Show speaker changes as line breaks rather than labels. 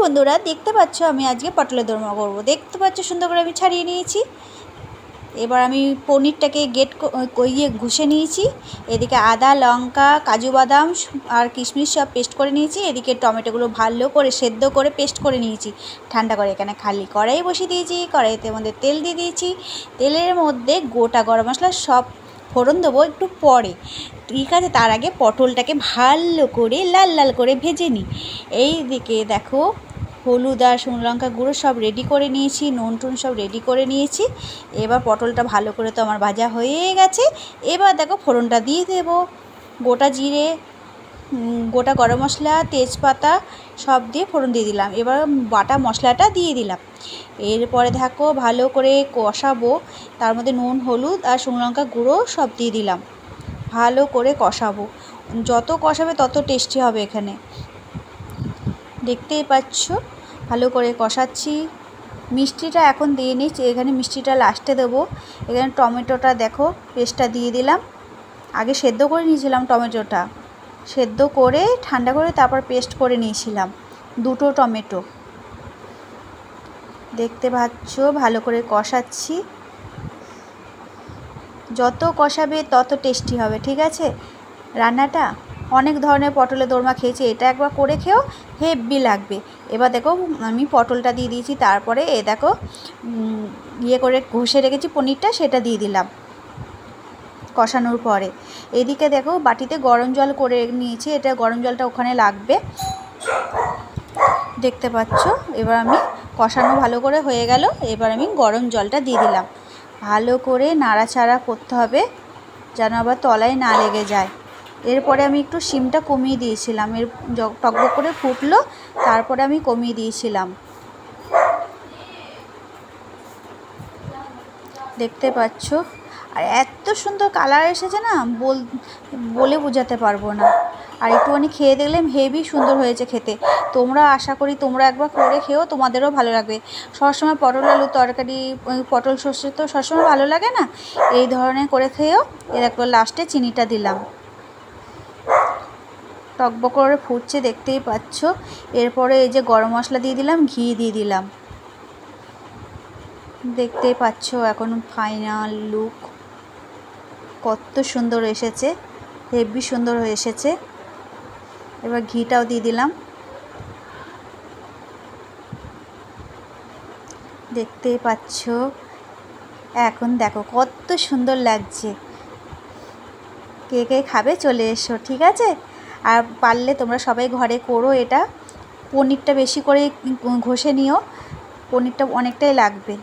বন্ধুরা দেখতে পাচ্ছ আমি আজকে পটলের দোরমা করব। দেখতে পাচ্ছ সুন্দর করে আমি ছাড়িয়ে নিয়েছি। এবার আমি পনিরটাকে ঘষে নিয়েছি। এদিকে আদা লঙ্কা কাজু বাদাম আর কিশমিশ সব পেস্ট করে নিয়েছি। এদিকে টমেটোগুলো ভালো করে সেদ্ধ করে পেস্ট করে নিয়েছি ঠান্ডা করে। এখানে খালি কড়াই বসিয়ে দিয়েছি, কড়াইতে মধ্যে তেল দিয়ে দিয়েছি। তেলের মধ্যে গোটা গরম মশলা সব ফোড়ন দেবো একটু পরে, ঠিক আছে। তার আগে পটলটাকে ভালো করে লাল লাল করে ভেজে নিই। এই দিকে দেখো হলুদ আর শুকনো লঙ্কা গুঁড়ো সব রেডি করে নিয়েছি, নুন টুন সব রেডি করে নিয়েছি। এবার পটলটা ভালো করে তো আমার ভাজা হয়ে গেছে। এবার দেখো ফোড়নটা দিয়ে দেবো। গোটা জিরে, গোটা গরম মশলা, তেজপাতা সব দিয়ে ফোড়ন দিয়ে দিলাম। এবার বাটা মশলাটা দিয়ে দিলাম। এরপরে দেখো ভালো করে কষাবো। তার মধ্যে নুন হলুদ আর শুকনো লঙ্কা গুঁড়ো সব দিয়ে দিলাম। ভালো করে কষাবো, যত কষাবে তত টেস্টি হবে। এখানে দেখতেই পাচ্ছ ভালো করে কষাচ্ছি। মিষ্টিটা এখন দিয়ে নিচ্ছি, এখানে মিষ্টিটা লাস্টে দেবো। এখানে টমেটোটা দেখো পেস্টটা দিয়ে দিলাম। আগে সেদ্ধ করে নিয়েছিলাম, টমেটোটা সেদ্ধ করে ঠান্ডা করে তারপর পেস্ট করে নিয়েছিলাম, দুটো টমেটো। দেখতে পাচ্ছ ভালো করে কষাচ্ছি। যত কষাবে তত টেস্টি হবে, ঠিক আছে রান্নাটা। অনেক ধরনের পটলের দোরমা খেয়েছি, এটা একবার করে খেও, হেভি লাগবে। এবার দেখো আমি পটলটা দিয়ে দিয়েছি, তারপরে দেখো করে ঘষে রেখেছি পনিরটা, সেটা দিয়ে দিলাম কষানোর পরে। এদিকে দেখো বাটিতে গরম জল করে নিয়েছি, এটা গরম জলটা ওখানে লাগবে, দেখতে পাচ্ছ। এবার আমি কষানো ভালো করে হয়ে গেল। এবার আমি গরম জলটা দিয়ে দিলাম। ভালো করে নাড়াচাড়া করতে হবে যেন আবার তলায় না লেগে যায়। এরপরে আমি একটু সিমটা কমিয়ে দিয়েছিলাম, টকবক করে ফুটলো, তারপরে আমি কমিয়ে দিয়েছিলাম। দেখতে পাচ্ছ আর এত সুন্দর কালার এসেছে না, বলে বোঝাতে পারবো না। আর একটুখানি খেয়ে দেখলাম হেভি সুন্দর হয়েছে খেতে। তোমরা আশা করি তোমরা একবার করে খেও, তোমাদেরও ভালো লাগবে। সবসময় পটল আলুর তরকারি, পটল সর্ষে তো সবসময় ভালো লাগে না, এই ধরনের করে খেয়েও। এরপর লাস্টে চিনিটা দিলাম। টকবক করে ফুটছে, দেখতেই পাচ্ছ। এরপরে এই যে গরম মশলা দিয়ে দিলাম, ঘি দিয়ে দিলাম। দেখতেই পাচ্ছ এখন ফাইনাল লুক কত সুন্দর এসেছে, হেভি সুন্দর হয়ে এসেছে। এবার ঘিটাও দিয়ে দিলাম। দেখতেই পাচ্ছ এখন দেখো কত সুন্দর লাগছে। কে কে খাবে চলে এসো, ঠিক আছে। আর পারলে তোমরা সবাই ঘরে করো এটা। পনিরটা বেশি করে ঘষে নিও, পনিরটা অনেকটাই লাগবে।